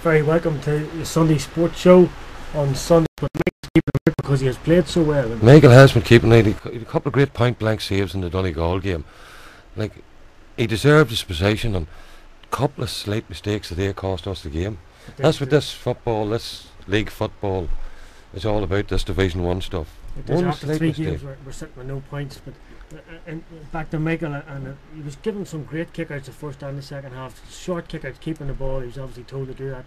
very welcome to the Sunday Sports Show on Sunday. But Michael's keeping it because he has played so well. Michael has been keeping it. He had a couple of great point-blank saves in the Donegal game. Like, he deserved his possession, and a couple of slight mistakes today cost us the game. That's what this football, this league football, is all about. This Division 1 stuff. After 3 games, we're sitting with no points. But and back to Michael, and he was given some great kickouts the first and the second half. Short kickouts, keeping the ball. He was obviously told to do that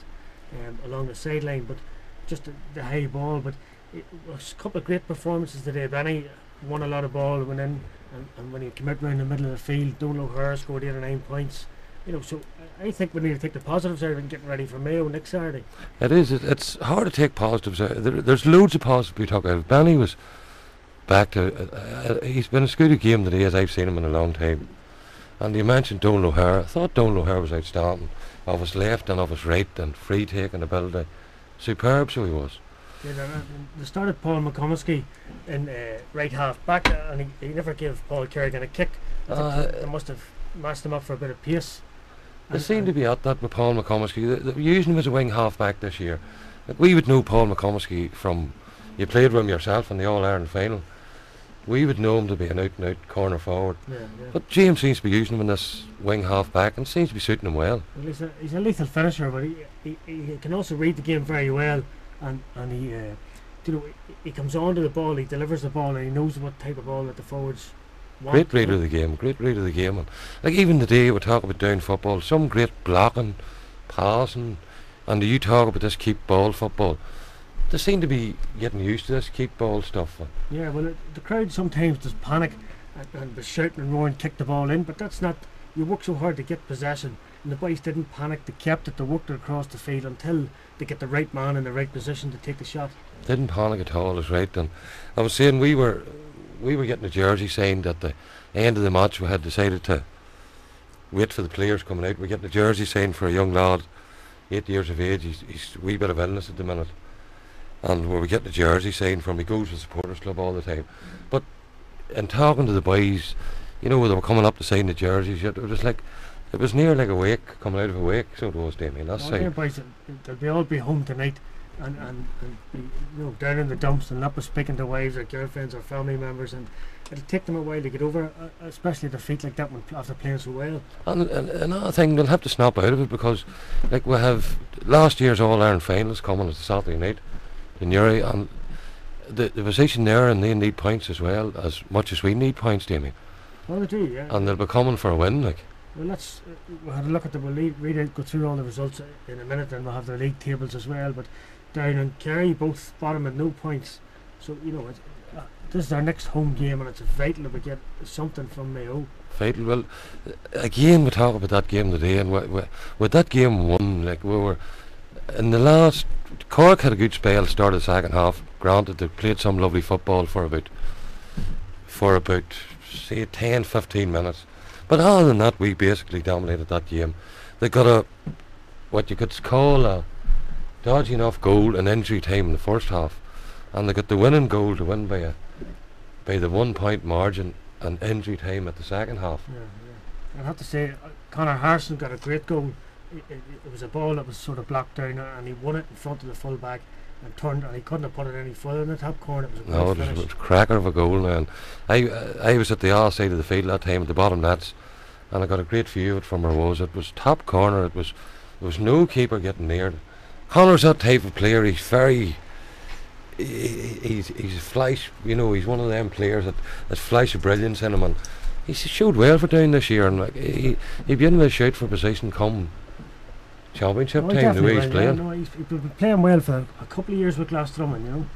along the sideline, but just the high ball. But it was a couple of great performances today. Benny won a lot of ball, went in, and when he came out round the middle of the field, Donal O'Hara scored 8 or 9 points. You know, so I think we need to take the positives out and getting ready for Mayo next Saturday. It is. It's hard to take positives out. There's loads of positives we talk about. Benny was back to. He's been as good a game today as I've seen him in a long time. And you mentioned Donal O'Hara. I thought Donal O'Hara was outstanding. Of his left and of his right, and free taking ability. Superb, so he was. Yeah, they started Paul McComiskey in right half back, and he never gave Paul Kerrigan a kick. They must have matched him up for a bit of pace. They seem to be at that with Paul McComiskey. They're using him as a wing half back this year. Like, we would know Paul McComiskey from, you played with him yourself in the All-Ireland final. We would know him to be an out-and-out corner forward. Yeah. But James seems to be using him in this wing half back, and seems to be suiting him well. He's a lethal finisher, but he can also read the game very well, and he comes onto the ball, he delivers the ball, and he knows what type of ball that the forwards want. Great reader of the game, and like even today we talk about down football, some great blocking, passing, and you talk about this keep ball football. They seem to be getting used to this keep ball stuff. Yeah, well, the crowd sometimes does panic and be shouting and roaring, kick the ball in, but that's not. You work so hard to get possession, and the boys didn't panic. They kept it. They worked it across the field until they get the right man in the right position to take the shot. Didn't panic at all, is right. And I was saying we were getting a jersey signed at the end of the match. We had decided to wait for the players coming out. We're getting a jersey signed for a young lad, 8 years of age. He's a wee bit of illness at the minute. And we were getting a jersey signed from, he goes to the supporters club all the time. But in talking to the boys, you know, they were coming up to sign the jerseys, it was near like a wake, coming out of a wake, so it was, Damien. That's well, boys, they'll all be home tonight and be, you know, down in the dumps and not be speaking to wives or girlfriends or family members, and it'll take them a while to get over, especially defeat like that one after playing so well. And another thing, they'll have to snap out of it, because like we have last year's All-Ireland finals coming at Saturday night in Newry, and the position there, and they need points as well, as much as we need points, Damien. Well, they do, yeah. And they'll be coming for a win, like. Well, let's we'll have a look at we'll go through all the results in a minute, and we'll have the league tables as well. But Down and Kerry both bottom at no points, so you know this is our next home game, and it's vital that we get something from Mayo. Vital. Well, again we talk about that game today, and with that game won, like we were in the last. Cork had a good spell, started the second half. Granted, they played some lovely football for about say 10-15 minutes. But other than that, we basically dominated that game. They got what you could call a dodgy enough goal in injury time in the first half, and they got the winning goal to win by the 1 point margin and injury time at the second half. Yeah. I have to say, Conor Harrison got a great goal. It was a ball that was sort of blocked down, and he won it in front of the full back and turned, and he couldn't have put it any further in the top corner. It was a great finish. It was a cracker of a goal now. And I was at the other side of the field that time at the bottom nets, and I got a great view of it from where I was. It was top corner. There was no keeper getting near it. Conor's that type of player. He's very he's a flash, you know, he's one of them players that flash of brilliance in him, and he showed well for Down this year, and like, he'd be in with a shout for position come championship time, the way he's playing. Yeah, he's been playing well for a couple of years with Glasdrumman, you know.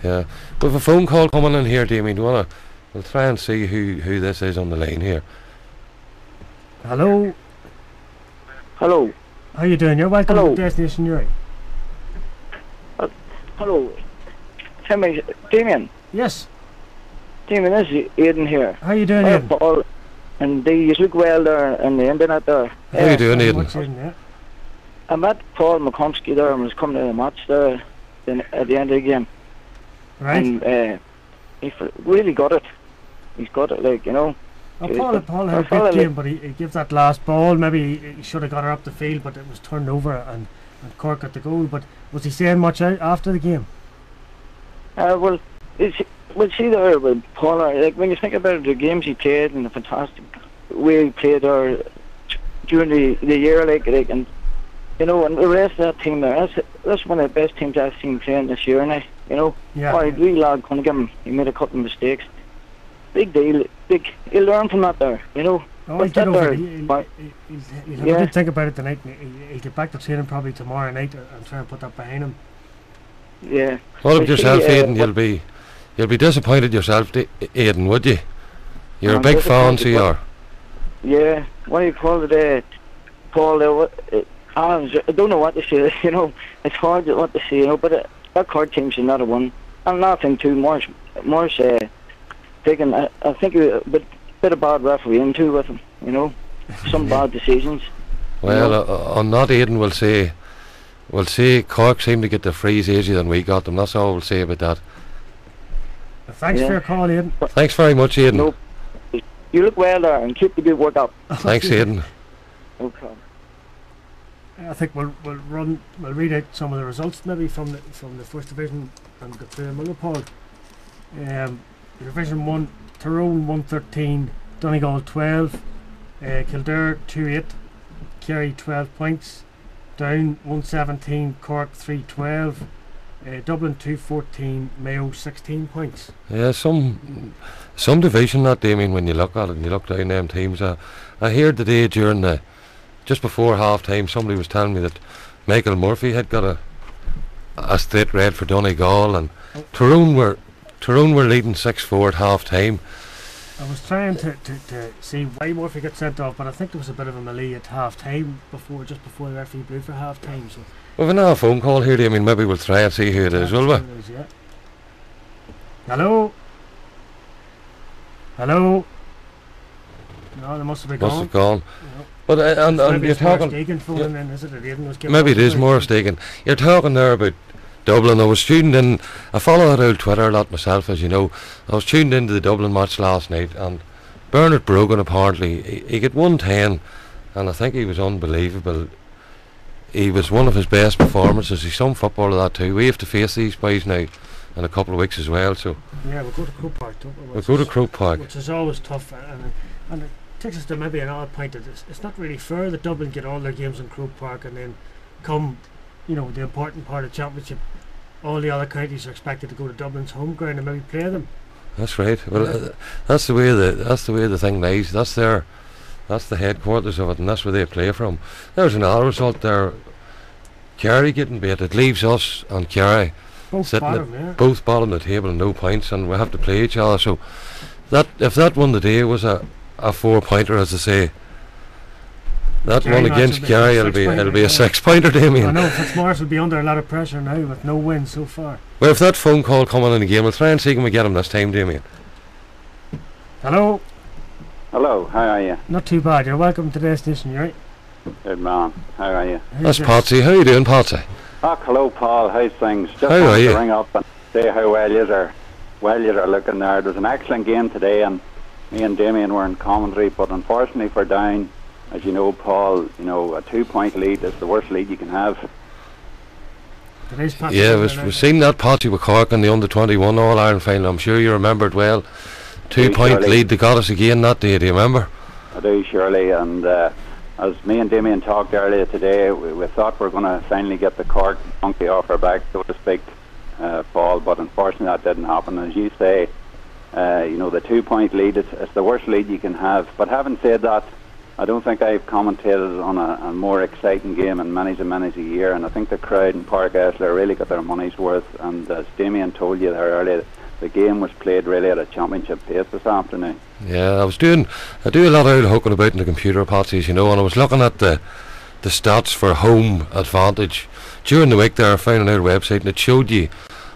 Yeah, we have a phone call coming in here, Damien. Do you wanna? We'll try and see who this is on the line here. Hello. Hello. How you doing? You're welcome to Destination Newry. Hello. Tell me, Damien. Yes. Damien, this is Aidan here. How you doing, Aidan? Paul, and you look well there in the internet there. How you doing, Aidan? I met Paul McComiskey there and was coming to the match there at the end of the game. Right. And he really got it. He's got it, like, you know. Paul had a good game, but he gave that last ball. Maybe he should have got her up the field, but it was turned over, and and Cork got the goal. But was he saying much after the game? Well, we'll see there with Paul. Like when you think about it, the games he played and the fantastic way he played there during the year, like and you know, and the rest of that team there, that's one of the best teams I've seen playing this year now. You know, wee lad Cunningham, he made a couple of mistakes. Big deal, he'll learn from that there, you know. Oh, he'll get over it. He'll have a good think about it tonight. He'll get back to training probably tomorrow night and try and put that behind him. Yeah. What about yourself, Aidan? You'll be disappointed yourself, Aidan, would you? You're a big fan, so you are. Yeah. What do you call it, Paul? I don't know what to say. You know, it's hard what to say. You know, but that Cork team should not have won. And nothing too much. Taking, I think a bit of bad refereeing too with him. You know, some bad decisions. Well, on that, Aidan will say Cork seem to get the frees easier than we got them. That's all we'll say about that. Thanks for your call, Aidan. Thanks very much, Aidan. No, you look well there and keep the good work up. Thanks, Aidan. No problem. I think we'll read out some of the results maybe from the first division and go through them. Hello, Paul. Division 1, Tyrone 113, Donegal 12, Kildare 2-8, Kerry 12 points, Down 117, Cork 312, Dublin 214, Mayo 16 points. Yeah, some division that, Damien, when you look at it and you look down them teams. I heard today during just before half time, somebody was telling me that Michael Murphy had got a straight red for Donegal, and Tyrone were leading 6-4 at half time. I was trying to see why Murphy got sent off, but I think there was a bit of a melee at half time just before the referee blew for half time. So we've another phone call here, Damien. Maybe we'll try and see who it is, will we? Yeah. Hello? No, they must have been gone. Must have gone. Yeah. But and you're talking. Maybe it is Morris Deegan. You're talking there about Dublin. I was tuned in. I follow that old Twitter a lot myself, as you know. I was tuned into the Dublin match last night, and Bernard Brogan apparently he got 110, and I think he was unbelievable. He was one of his best performances. He's some footballer that too. We have to face these boys now in a couple of weeks as well. So yeah, we'll go to Croke Park. We'll go to Croke Park, which is always tough, and it takes us to maybe an odd point that it's not really fair that Dublin get all their games in Croke Park, and then come, you know, the important part of the championship, all the other counties are expected to go to Dublin's home ground and maybe play them. That's right. Well, that's the way the thing lies. That's the headquarters of it, and that's where they play from. There's another result there. Kerry getting beat. It leaves us and Kerry both bottom of the table and no points, and we have to play each other. So that if that one today was a 4-pointer, as I say, that one against Kerry, it'll be a 6-pointer, Damien. I know Fitzmaurice will be under a lot of pressure now with no win so far. Well, if that phone call coming in the game, we'll try and see can we get him this time, Damien. Hello. Hello, how are you? Not too bad. You're welcome to the station, you right? Good man. How are you? That's Patsy. How are you doing, Patsy? Hello, Paul. How's things? Just how wanted to ring up and say how well you are looking there. There was an excellent game today, and me and Damien were in commentary, but unfortunately for Down, as you know, Paul, you know, a 2-point lead is the worst lead you can have. Yeah, we've seen that Patsy with Cork in the under-21 All-Ireland final. I'm sure you remember it well. 2-point lead, they got us again that day, do you remember? I do, surely, and as me and Damien talked earlier today, we thought we were going to finally get the Cork monkey off our back, so to speak, Paul, but unfortunately that didn't happen. As you say, you know, the 2-point lead, it's the worst lead you can have. But having said that, I don't think I've commentated on a more exciting game in many a year, and I think the crowd in Park Esler really got their money's worth, and as Damien told you there earlier, the game was played really at a championship pace this afternoon. Yeah, I do a lot of hooking about in the computer, Patsy, you know, and I was looking at the stats for home advantage during the week there. I found on our website, and it showed you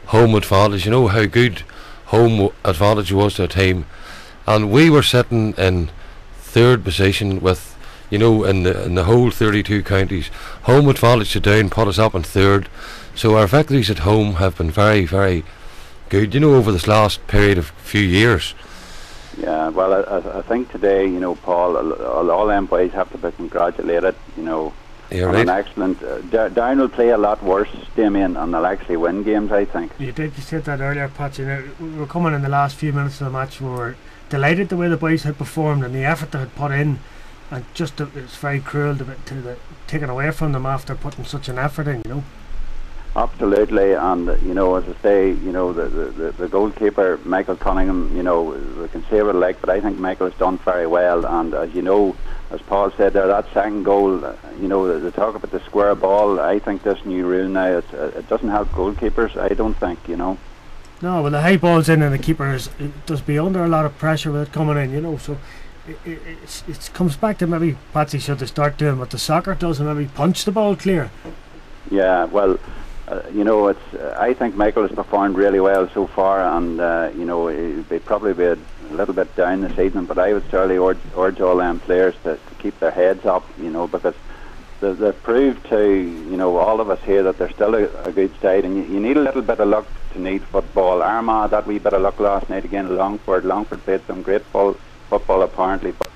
home advantage, you know how good home advantage was to a team, and we were sitting in 3rd position with, you know, in the whole 32 counties. Home advantage to Down put us up in 3rd, so our victories at home have been very, very good, you know, over this last period of few years. Yeah, well, I think today, you know, Paul, all them boys have to be congratulated, you know. You're and right. an excellent. Down will play a lot worse, Damien, and they'll actually win games, I think. You said that earlier, Patsy. Now, we were coming in the last few minutes of the match. We were delighted the way the boys had performed and the effort they had put in, and just it's very cruel to taken away from them after putting such an effort in. Absolutely, and as I say, the goalkeeper Michael Cunningham, we can say what we like, but I think Michael has done very well. And as Paul said there, that second goal, they talk about the square ball. I think this new rule now, it doesn't help goalkeepers. I don't think, No, well, the high ball's in, and the keeper does be under a lot of pressure with it coming in. So it comes back to maybe Patsy should they start doing what the soccer does and maybe punch the ball clear. Yeah, well. I think Michael has performed really well so far, and he'd probably be a little bit down this evening, but I would certainly urge all them players to keep their heads up, because they've proved to all of us here that they're still a good side, and you need a little bit of luck to need football. Armagh, that wee bit of luck last night again. Longford played some great football apparently, but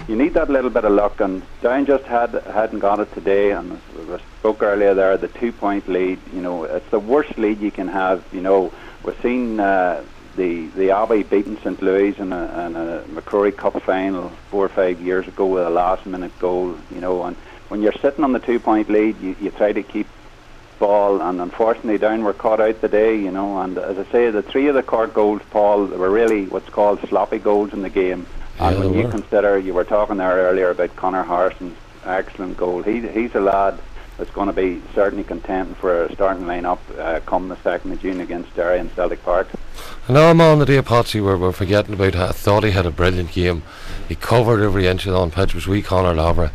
you need that little bit of luck, and Down just hadn't got it today. And as we spoke earlier there, the 2-point lead, it's the worst lead you can have. We've seen the Abbey beating St. Louis in a McCrory Cup final 4 or 5 years ago with a last-minute goal. And when you're sitting on the 2-point lead, you try to keep ball, and unfortunately Down were caught out today. And as I say, the 3 of the Cork goals, Paul, were really what's called sloppy goals in the game. And when you consider, you were talking there earlier about Conor Harrison's excellent goal. He's a lad that's going to be certainly contending for a starting lineup come the 2nd of June against Derry in Celtic Park. I know I'm on the day, Patsy, we're forgetting about. I thought he had a brilliant game. He covered every inch of the on pitch. Was wee Conor Lavra.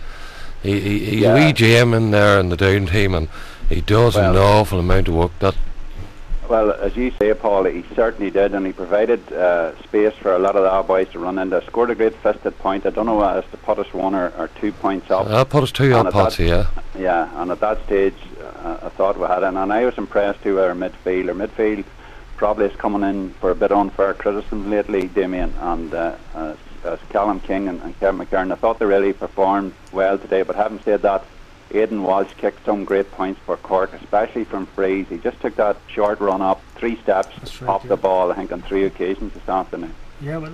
He's a wee gem in there in the Down team, and he does an awful amount of work. Well, as you say, Paul, he certainly did, and he provided space for a lot of the boys to run into. Scored a great fisted point. I don't know as to put us 1 or 2 points up. That put us 2 up, Patsy, yeah. Yeah, and at that stage, I thought we had it, and I was impressed too with our midfield. Our midfield probably is coming in for a bit unfair criticism lately, Damien, and as Callum King and Kevin McKernan, I thought they really performed well today, but having said that, Aidan Walsh kicked some great points for Cork, especially from frees. He just took that short run up, 3 steps off the ball, I think, on 3 occasions this afternoon. Yeah, well,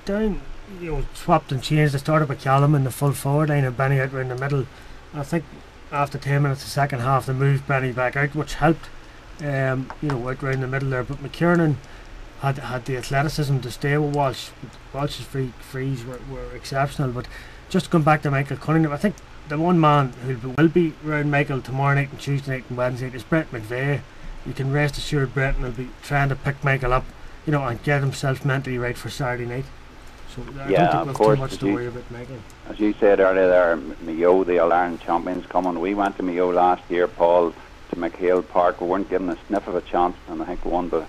Down, swapped and changed. They started with Callum in the full forward line and Benny out in the middle. I think after 10 minutes of the second half, they moved Benny back out, which helped, out round the middle there. But McKiernan had the athleticism to stay with Walsh. Walsh's frees were exceptional. But just going back to Michael Cunningham, I think the one man who will be around Michael tomorrow night and Tuesday night and Wednesday night is Brent McVeigh. You can rest assured Brenton will be trying to pick Michael up, and get himself mentally right for Saturday night. So I don't think we've too much to worry about Michael. As you said earlier there, Mayo, the All-Ireland champions coming. We went to Mayo last year, Paul, to McHale Park. We weren't given a sniff of a chance, and I think we won by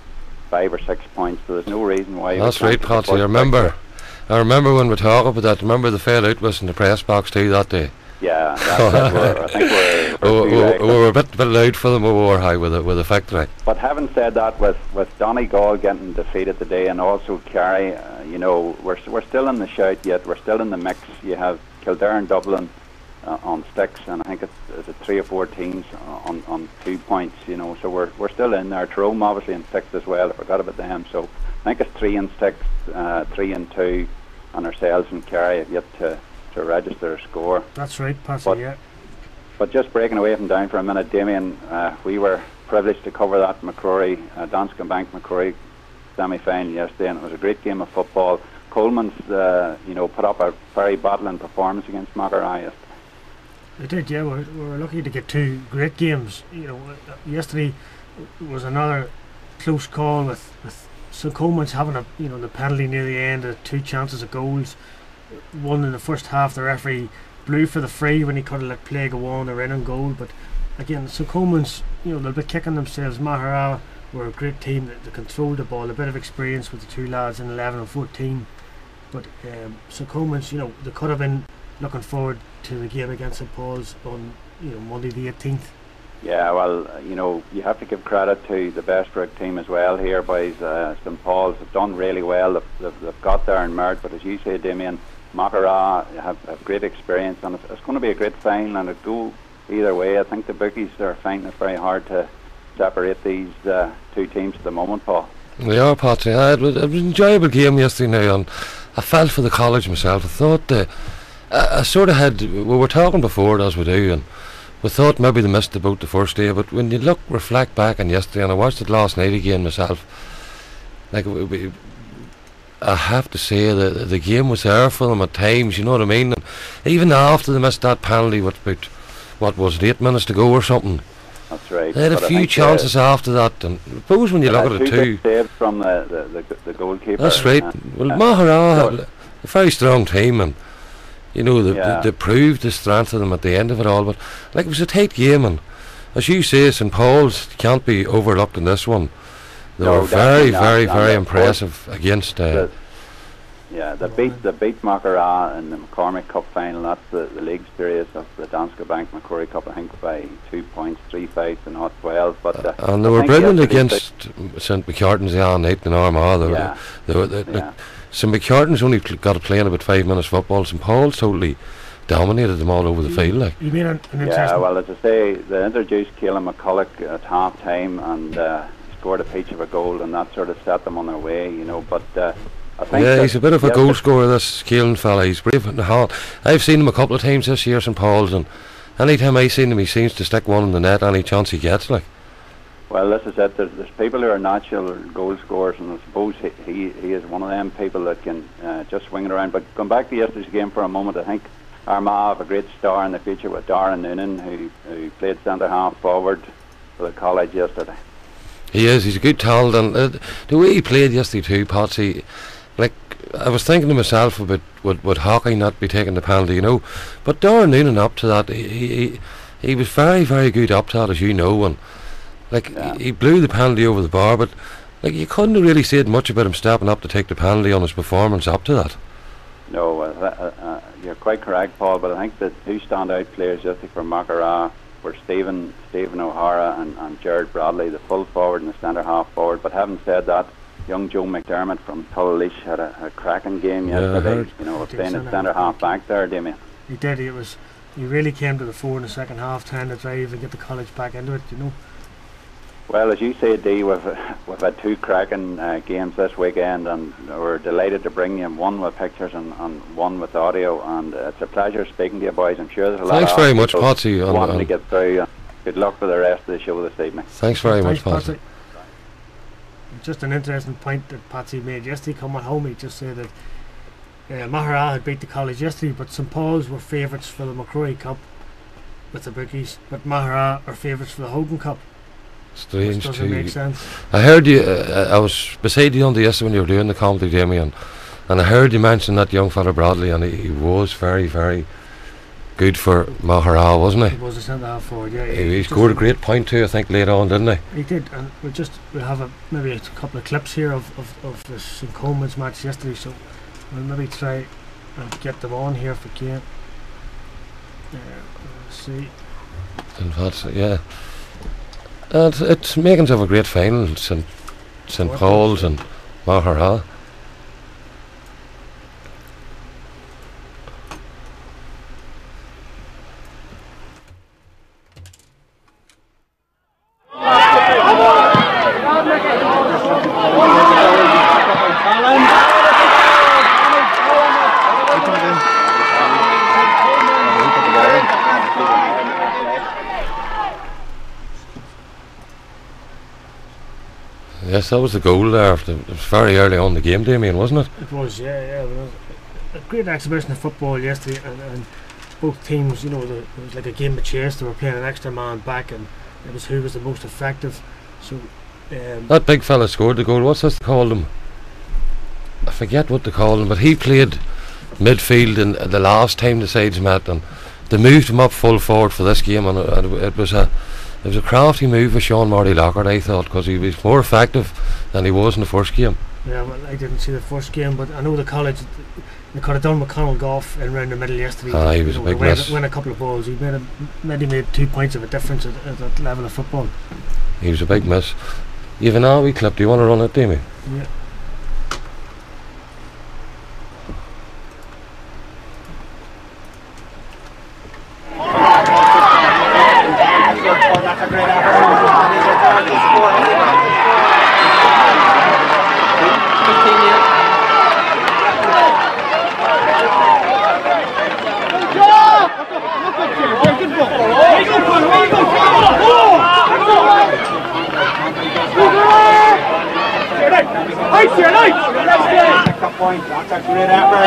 5 or 6 points, so there's no reason why. That's right, Patsy. I remember when we talk about that. Remember the fair out was in the press box too that day. Yeah, I think we were a bit loud for them. We were high with the victory. But having said that, with Donegal getting defeated today, and also Kerry, we're still in the shout yet. We're still in the mix. You have Kildare and Dublin on 6, and I think it's 3 or 4 teams on 2 points. So we're still in there. Tyrone obviously in 6 as well. I forgot about them. So I think it's 3 and 6, 3 and 2, and ourselves and Kerry have yet to register a score. That's right, Patsy, But just breaking away from Down for a minute, Damien, we were privileged to cover that McCrory, Danske Bank McCrory semi-final yesterday, and it was a great game of football. Coleman's, put up a very battling performance against Maguire. They did, yeah. We were lucky to get 2 great games. Yesterday was another close call with St. Coleman's having the penalty near the end, 2 chances of goals. One in the first half, the referee blew for the free when he could have let play go on. They're in on goal, but again, St. Coleman's, they'll be kicking themselves. Mahara were a great team that controlled the ball, a bit of experience with the 2 lads in 11 and 14. But St. Coleman's, they could have been looking forward to the game against St. Paul's on Monday the 18th. Yeah, well, you have to give credit to the Bestbrook team as well here, boys. St. Paul's have done really well. They've got there in merit, but as you say, Damien, Maghera have great experience, and it's going to be a great final, and it go either way. I think the bookies are finding it very hard to separate these two teams at the moment, Paul. We are, Patsy. It was an enjoyable game yesterday now, and I felt for the college myself. I thought I sort of had, we were talking before it as we do, and we thought maybe they missed the boat the first day, but when you reflect back on yesterday, and I watched it last night again myself, like I have to say that the game was there for them at times, you know what I mean? And even after they missed that penalty with about, what was it, 8 minutes to go or something, that's right. they had a few chances after that, and I suppose when you look at it too, saves from the goalkeeper. That's right. Well, Mahara had a very strong team, and you know they proved the strength of them at the end of it all. But like, it was a tight game, and as you say, St Paul's can't be overlooked in this one. They were very impressive against. They beat Maghera in the McCormick Cup final. That's the league series of the Danske Bank Macquarie Cup, I think, by 2 points, 3-5 to not 12. But and they were brilliant against St McCartan's the other night in Armagh. St McCartan's only got to play in about 5 minutes football. St Paul's totally dominated them all over the field. Like, you mean an well, as I say, they introduced Caelan McCulloch at half time and scored a peach of a goal, and that sort of set them on their way, you know. But I think he's a bit of a goal scorer, this Caelan fella. He's brave in the heart. I've seen him a couple of times this year, St Paul's, and any time I've seen him, he seems to stick one in the net any chance he gets. Like, well, this is it. There's people who are natural goal scorers, and I suppose he is one of them people that can just swing it around. But going back to yesterday's game for a moment, I think Armagh have a great star in the future with Darren Noonan, who played centre half forward for the college yesterday. He is. He's a good talent, and the way he played yesterday too, Patsy. Like, I was thinking to myself about would Hockey not be taking the penalty, you know. But Darren Noonan up to that, he was very good up to that, as you know, and like he blew the penalty over the bar. But like, you couldn't have really said much about him stepping up to take the penalty on his performance up to that. No, you're quite correct, Paul. But I think the two standout players yesterday for Maghera were Stephen O'Hara and Jared Bradley, the full forward and the centre half forward. But having said that, young Joe McDermott from Tullalich had a cracking game yesterday. You know, playing at centre half back there, Damien. He did. He really came to the fore in the second half, trying to drive and get the college back into it, you know. Well, as you say, Dee, we've had two cracking games this weekend, and we're delighted to bring you one with pictures and one with audio. And it's a pleasure speaking to you, boys. I'm sure there's a lot. Thanks very much, Patsy. Wanting to get through. Good luck for the rest of the show this evening. Thanks very much, Patsy. Just an interesting point that Patsy made yesterday coming home. He just said that Maghera had beat the college yesterday, but St Paul's were favourites for the Macquarie Cup with the bookies, but Maghera are favourites for the Hogan Cup. Strange doesn't make sense. I heard you, I was beside you on the yesterday when you were doing the comedy, Damien, and I heard you mention that young fella Bradley, and he was very good for Maghera, wasn't he? He was a centre half forward, yeah. He scored a great point too, I think, later on, didn't he? He did, and we'll have maybe a couple of clips here of the St Coleman's match yesterday, so we'll maybe try and get them on here if we can. Let's see. In fact, yeah. And it's makings of a great final, St Paul's and Maghera. Yes, that was the goal there. It was very early on in the game, Damien, wasn't it? It was, yeah. It was a great exhibition of football yesterday, and both teams, you know, it was like a game of chess. They were playing an extra man back, and it was who was the most effective. So that big fella scored the goal. What's this called him? I forget what they called him, but he played midfield in the last time the sides met, and they moved him up full forward for this game, and it was a crafty move of Sean Marty Lockhart, I thought, because he was more effective than he was in the first game. Yeah, well, I didn't see the first game, but I know the college, they could have done McConnell Goff in round the middle yesterday. He was a big miss. Win a couple of balls. He made 2 points of a difference at that level of football. He was a big miss. You've an hour clip. Do you want to run it, Damien? Yeah. point. That's a great effort.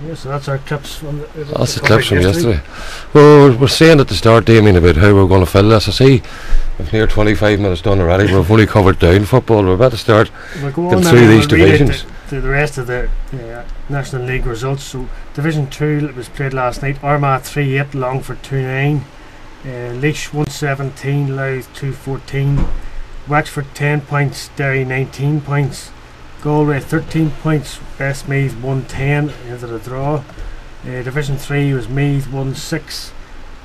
Yeah, so that's our clips from That's the clips from yesterday. Well, we're saying at the start, Damien, about how we're going to fill this. I see we've near 25 minutes done already. We've only covered down football. We're about to start We'll go getting on through now, these we'll read out divisions. the rest of the National League results. So Division 2 was played last night. Armagh 3-8, Longford 2-9, Laois 117, Louth 2-14, Wexford 10 points, Derry 19 points, Galway 13 points, Westmeath 110, into the draw. Division 3 was Meath 1-6,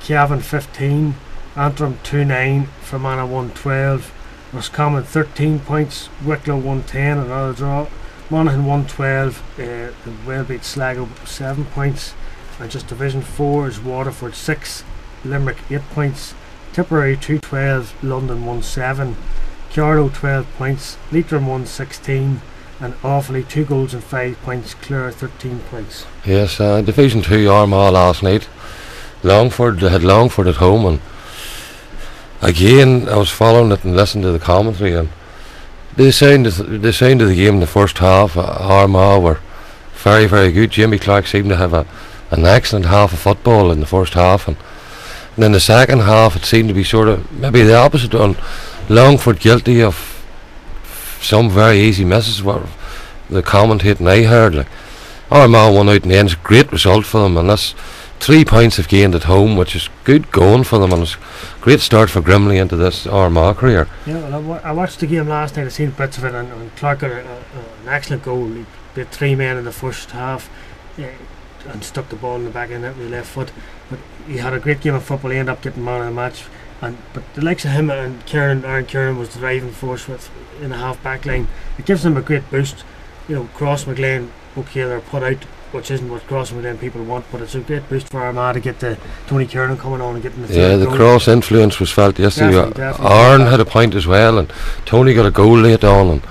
Cavan 15, Antrim 2-9, Fermanagh 112, Roscommon 13 points, Wicklow 110, another draw. Monaghan 112, well beat Sligo 7 points, and just Division 4 is Waterford 6, Limerick 8 points, Tipperary 212, London 17, Carlow 12 points, Leitrim 116, and Offaly 2 goals and 5 points, Clare 13 points. Yes, Division 2 Armagh last night. They had Longford at home, and again I was following it and listening to the commentary, and the sound of the game in the first half, Armagh were very, very good. Jimmy Clark seemed to have an excellent half of football in the first half, and then the second half it seemed to be sort of maybe the opposite, on Longford guilty of some very easy misses, what the commentating I heard. Like, Armagh won out in the end. It's a great result for them, and that's 3 points they've gained at home, which is good going for them, and it's a great start for Grimley into this Armagh career. Yeah, well, I watched the game last night. I seen bits of it, and Clark got an excellent goal. He beat 3 men in the first half, and stuck the ball in the back of the net with the left foot. But he had a great game of football. He ended up getting man of the match. But the likes of him and Aaron Kieran was the driving force in the half back line. It gives them a great boost. You know, Cross McLean, okay, they're put out, which isn't what Cross McLean people want, but it's a great boost for Armagh to get the Tony Kieran coming on and getting the third The goal. Cross influence was felt yesterday. Definitely. Aaron had a point as well, and Tony got a goal late on, and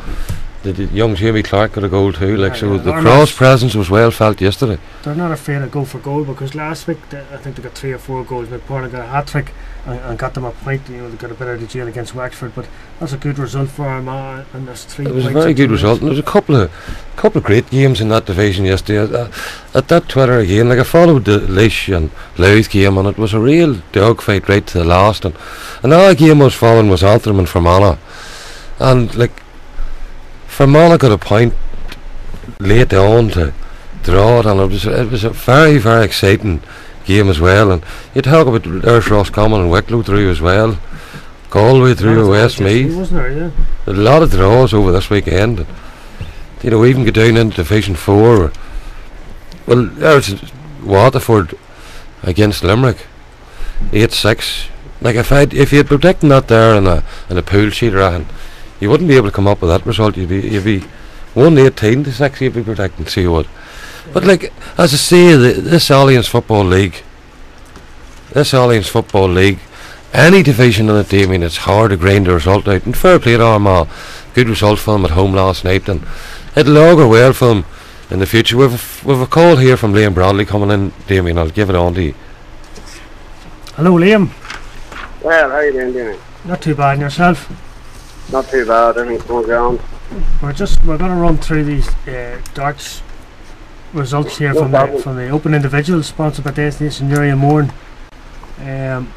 the young Jamie Clark got a goal too. So the Cross presence was well felt yesterday. They're not afraid to go for goal, because last week I think they got 3 or 4 goals. McParland got a hat-trick and got them a point. You know, they got a bit out of jail against Wexford, but that's a good result for Armagh, and there's 3 It was a points. very good result, and there was a couple of great games in that division yesterday. At that Twitter again, like I followed the Laois and Louth game, and it was a real dogfight right to the last. And another game I was following was Antrim and Fermanagh, and like Fermanagh got a point late on to draw it, and it was a very, very exciting game as well. And you talk about there's Roscommon and Wicklow through as well, Galway through, Westmeath. Wasn't there, yeah? A lot of draws over this weekend. You know, even get down into Division 4. Well, there's Waterford against Limerick, 8-6. Like if you had predicted that there in a pool sheet, you wouldn't be able to come up with that result. You'd be 118-6. You'd be predicting, see what. But like as I say, this Alliance Football League, any division in it, Damien, it's hard to grind the result out. And fair play to Armagh, good result for them at home last night, and it'll augur well for them in the future. We've a call here from Liam Bradley coming in, Damien. I'll give it on to you. Hello, Liam. Well, how are you doing, Damien? Not too bad, and yourself? Not too bad, everything's going ground. We're going to run through these darts results here from the Open Individuals, sponsored by Destination Newry and Mourne. In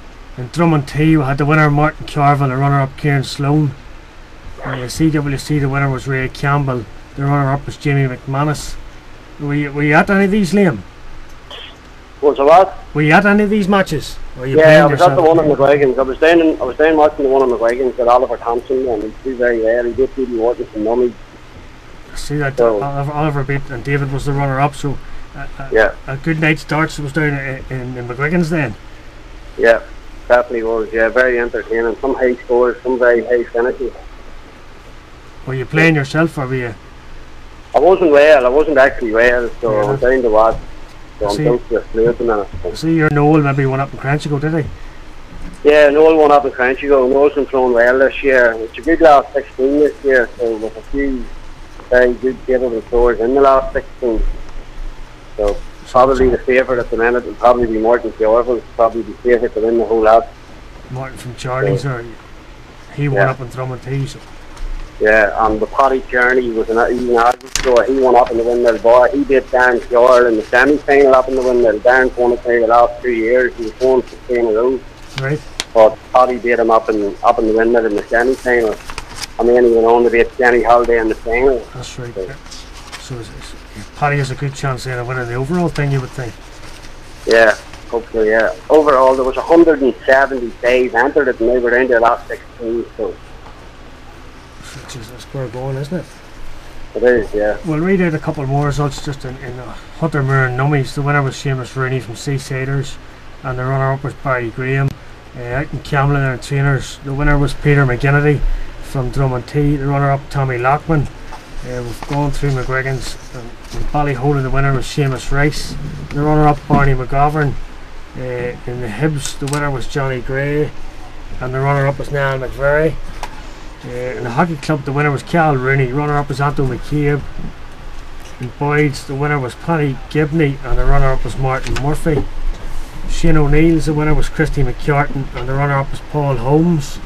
Drummond T, we had the winner Martin Carville, the runner-up Kieran Sloan. CWC, the winner was Ray Campbell. The runner-up was Jamie McManus. Were you at any of these, Liam? Was it what? Were you at any of these matches? Yeah, I was at the one in McGuigan's. I was down watching the one in McGuigan's with Oliver Thompson, and he did very well. He did Didi Wharton some nummies. See that Oliver beat, and David was the runner-up, so a good night's darts was down in McGuigan's then. Yeah, definitely was. Yeah, very entertaining. Some high scores, some very high finishes. Were you playing yourself, or were you? I wasn't actually well, so I was down to watch. So I'm down to play at the minute. See, your Noel maybe won up in Cranchigo, did he? Yeah, Noel won up in Cranchigo. Noel's been playing well this year. It's a good last 16 this year, so with a few very good capable scores in the last 16. So Probably the favourite at the minute would probably be Martin Fjorville, probably the favourite to win the whole lot. Martin from Charlie's, or he won up in Drummond. So. Yeah, and the Paddy Kearney was an Irish score. He won up in the Windmill Bar. He beat Darren Fjord in the semi-final up in the Windmill. Darren's won it the last 2 years. He was won for 3 in a row. Right. But Paddy beat him up in the Windmill in the semi-final. And then he went on to beat Kenny Holiday in the final. That's right. So Paddy has a good chance then of winning the overall thing, you would think. Yeah, hopefully, yeah. Overall, there was 175 entered it, and they were down to the last 16, so... Which is a square going, isn't it? It is, yeah. We'll read out a couple more results just in Huntermere and Nummies. The winner was Seamus Rooney from Seasiders, and the runner-up was Barry Graham. Out in Camlin, our trainers, the winner was Peter McGinnity from Drummond T. The runner-up, Tommy Lockman. We've gone through McGregans. In Ballyholden, the winner was Seamus Rice. The runner-up, Barney McGovern. In the Hibs, the winner was Johnny Gray, and the runner-up was Niall McVery. In the Hockey Club, the winner was Cal Rooney. Runner-up was Anto McCabe. In Boyd's, the winner was Paddy Gibney, and the runner-up was Martin Murphy. Shane O'Neill's, the winner was Christy McCartan, and the runner-up was Paul Holmes.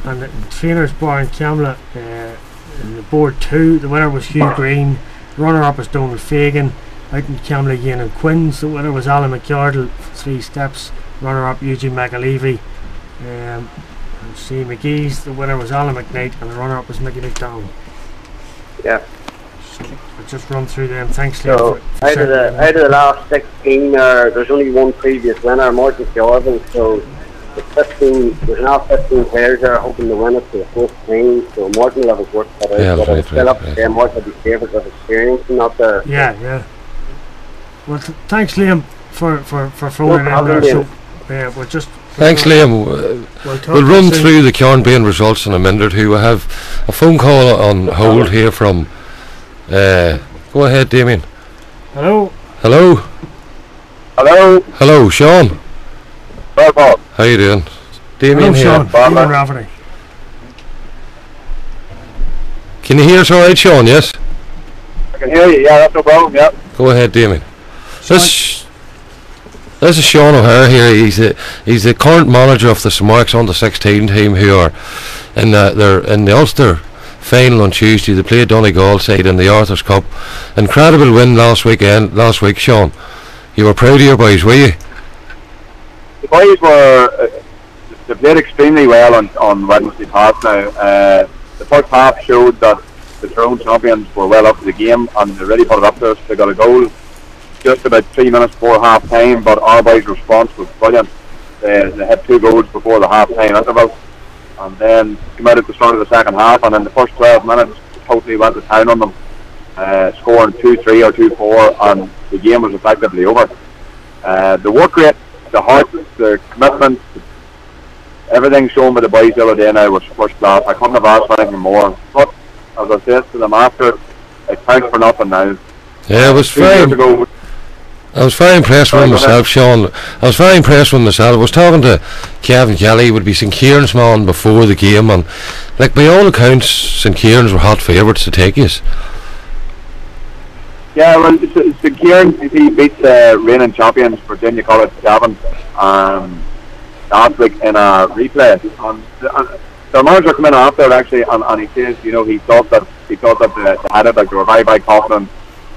And the trainers bar in Camla, in the board 2, the winner was Hugh Green. The runner-up was Donald Fagan. Out in Camla again in Quinns, the winner was Alan McCardle, 3 steps. Runner-up Eugene McAlevey. See McGee's, the winner was Alan McKnight, and the runner-up was Mickey McDonald. Yeah. So I'll just run through them. Thanks, Liam. So out of the last 16, there's only one previous winner, Martin Fjorville. So there's now 15 players there hoping to win it for the first time. So Martin will have his work cut out. Yeah, but right, still up to say Martin will be favourite of experience and not the. Yeah. Well, thanks, Liam, for phoning in there. So we're just. Thanks, Liam. We'll run through the Carnbane results in a minute or two. We have a phone call on hold here from. Go ahead, Damien. Hello. Hello, Sean. Hello, Bob. How you doing? Damien here. Sean. Damien Rafferty. Can you hear us all right, Sean? Yes. I can hear you. Yeah, that's no problem. Yeah. Go ahead, Damien. This is Sean O'Hare here. He's the current manager of the Smarks under-16 team, who are they're in the Ulster final on Tuesday. They played Donegal side in the Arthur's Cup. Incredible win last week, Sean. You were proud of your boys, were you? The boys they played extremely well on Wednesday past now. The first half showed that the Tyrone champions were well up to the game, and they really put it up to us. They got a goal just about 3 minutes before half time, but our boys' response was brilliant. They had 2 goals before the half time interval, and then came out at the start of the second half, and in the first 12 minutes totally went to town on them, scoring 2-3 or 2-4, and the game was effectively over. The work rate, the heart, the commitment, everything shown by the boys the other day now was first class. I couldn't have asked for anything more. But as I said to them after, it counts for nothing now. Yeah, I was very impressed with myself, Sean. I was very impressed with myself. I was talking to Kevin Kelly, would be St Kieran's man before the game, and like by all accounts, St Kieran's were hot favourites to take us. Yeah, well, St Kieran's, he beat the reigning champions Virginia College Cavan last week in a replay. And the manager came in after actually, and he says, he thought that they had it, like they were very, very confident.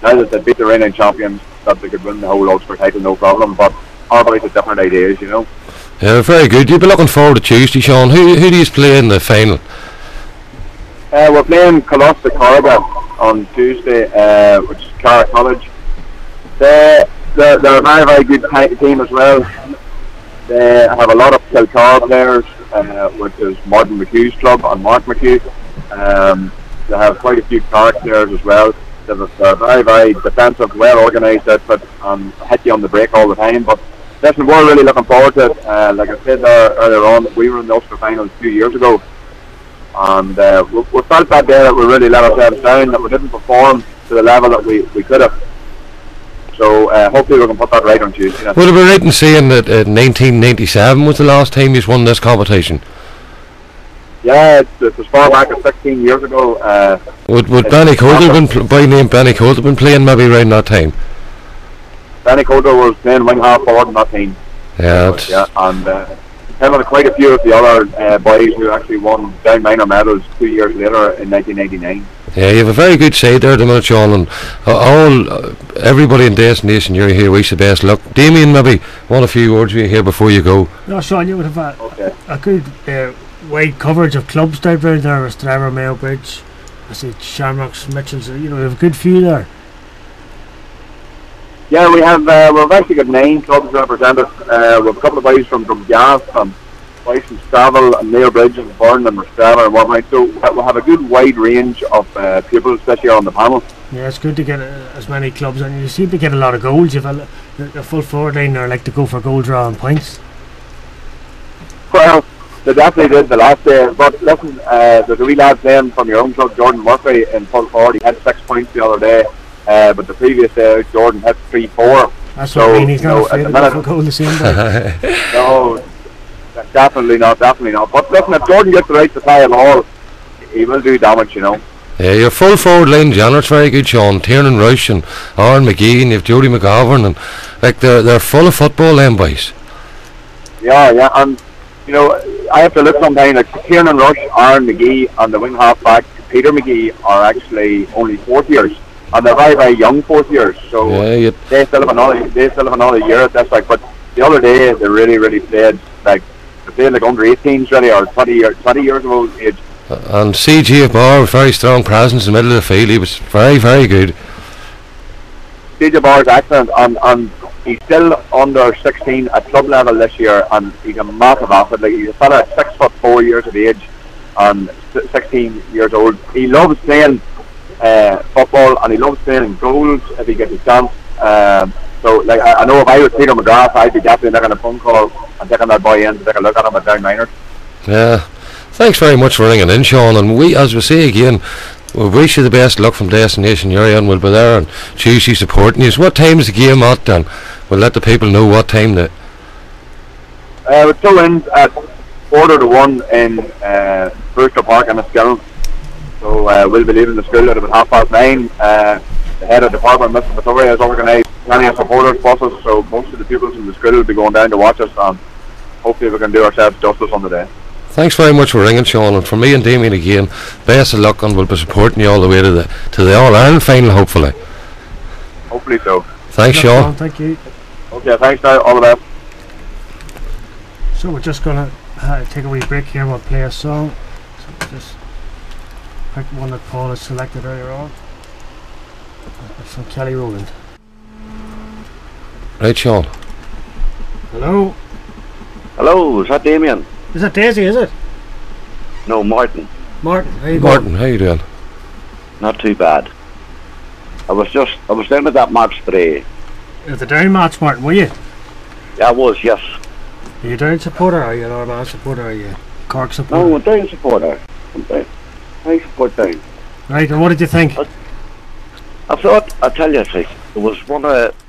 Now that they beat the reigning champions, that they could win the whole Ulster title, no problem. But our boys have different ideas, Yeah, very good. You'll be looking forward to Tuesday, Sean. Who do you play in the final? We're playing Colossus Corrigan on Tuesday, which is Cara College. They're a very, very good team as well. They have a lot of Kilcar players, which is Martin McHugh's club and Mark McHugh. They have quite a few Carrick players as well. They're very, very defensive, well organised outfit, and hit you on the break all the time. But listen, we're really looking forward to it. Like I said earlier on, we were in the Ulster final 2 years ago, and we felt that day that we really let ourselves down, that we didn't perform to the level that we could have. So hopefully we can put that right on Tuesday. Would it be right in saying that 1997 was the last time you won this competition? Yeah, it's as far back as 16 years ago. Would Benny Coulter by name Benny Coulter been playing maybe around that time? Danny Coulter was playing wing half forward in that team. Yeah, and him and quite a few of the other boys who actually won Down minor medals 2 years later in 1989. Yeah, you have a very good side there at the minute, Sean, and everybody in Destination you're here, wish the best luck. Damien, maybe a few words with you here before you go. No, Sean, you would have a good wide coverage of clubs down there. There was Trevor, Mayo Bridge, I see Shamrocks, Mitchells. You know, we have a good few there. Yeah, we've actually got 9 clubs represented. We have a couple of boys from Gaff, and boys from Stravel and Mayo Bridge and Burn and Strava and whatnot. So we'll have a good wide range of people, especially on the panel. Yeah, it's good to get as many clubs, and you seem to get a lot of goals. You've the full forward line there like to go for goal draw and points. Well, they definitely did the last day. But listen, there's a wee lad playing from your own club, Jordan Murphy, in full forward. He had 6 points the other day. But the previous day, Jordan hit 3-4. That's what I mean. He's not afraid to go for goal the same day. No, definitely not. But listen, if Jordan gets the right to play at all, he will do damage, you know. Yeah, your full forward line, Janet's very good, Sean. Tiernan Rush and Aaron McGee, and you have Jody McGovern, and like they're full of football, them boys. Yeah, and you know, I have to look sometimes. Like Tiernan Rush, Aaron McGee, and the wing half back Peter McGee are actually only 4th years. And they're very, very young 4th years, so they still have another year at this. Like, but the other day they really played like under 18s really, or 20 years of old age. And CG Barr, very strong presence in the middle of the field. He was very, very good. CG Barr is excellent, and he's still under 16 at club level this year, and he's a massive athlete. Like, he's a fella at 6'4" years of age, and 16 years old. He loves playing football, and he loves playing in goals if he gets a chance. So like I know if I was Peter McGrath, I'd be definitely making a phone call and taking that boy in to take a look at him at Down Minor. Yeah, thanks very much for ringing in, Sean, and we, as we say again, we wish you the best luck from Destination Urion, and we'll be there on Tuesday supporting you. So what time is the game at then? We'll let the people know what time that. It still ends at 1:45 in Brewster Park in Enniskillen. So we'll be leaving the school at about 9:30. The head of department, Mr. Vittoria, has organised plenty of supporters buses, so most of the pupils in the school will be going down to watch us, and hopefully we can do ourselves justice on the day. Thanks very much for ringing, Sean, and for me and Damien again, best of luck, and we'll be supporting you all the way to the All-Ireland final, hopefully. Hopefully so. Thanks, Sean. Thank you. Okay, thanks now, all the best. So we're just going to take a wee break here. We'll play a song. So just pick one that Paul has selected earlier on. It's from Kelly Rowland. Right, Sean. Hello. Hello, is that Damien? Is that Daisy, is it? No, Martin. Martin, how you Martin, going? how you doing? Not too bad. I was down at that match today. At the Down match, Martin, were you? Yeah, I was, yes. Are you Down supporter, or are you an Armagh supporter, or are you Cork supporter? No, I'm a Down supporter. I support Down. Right, and what did you think? I thought, I'll tell you, it was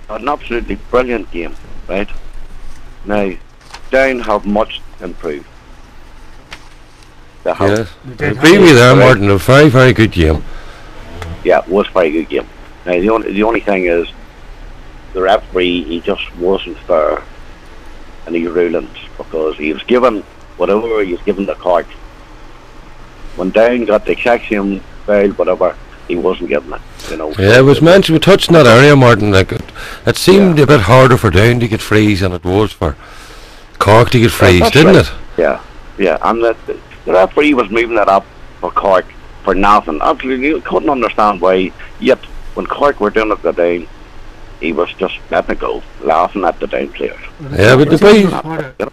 an absolutely brilliant game, right? Now, Down have much improved. They have. Yes, I agree with you there, Martin. A very, very good game. Yeah, it was a very good game. Now, the only thing is, the referee, he just wasn't fair in his rulings, because he was given whatever he was given the card. When Down got the exact same foul, whatever, he wasn't given it, you know. Yeah, it was mentioned, we touched in that area, Martin, like it seemed a bit harder for Down to get frees than it was for Cork to get frees, didn't it? Yeah, and the referee was moving that up for Cork for nothing. Absolutely, you couldn't understand why, yet when Cork were doing it the Down, he was just letting it go, laughing at the Down players. Yeah, but the boys...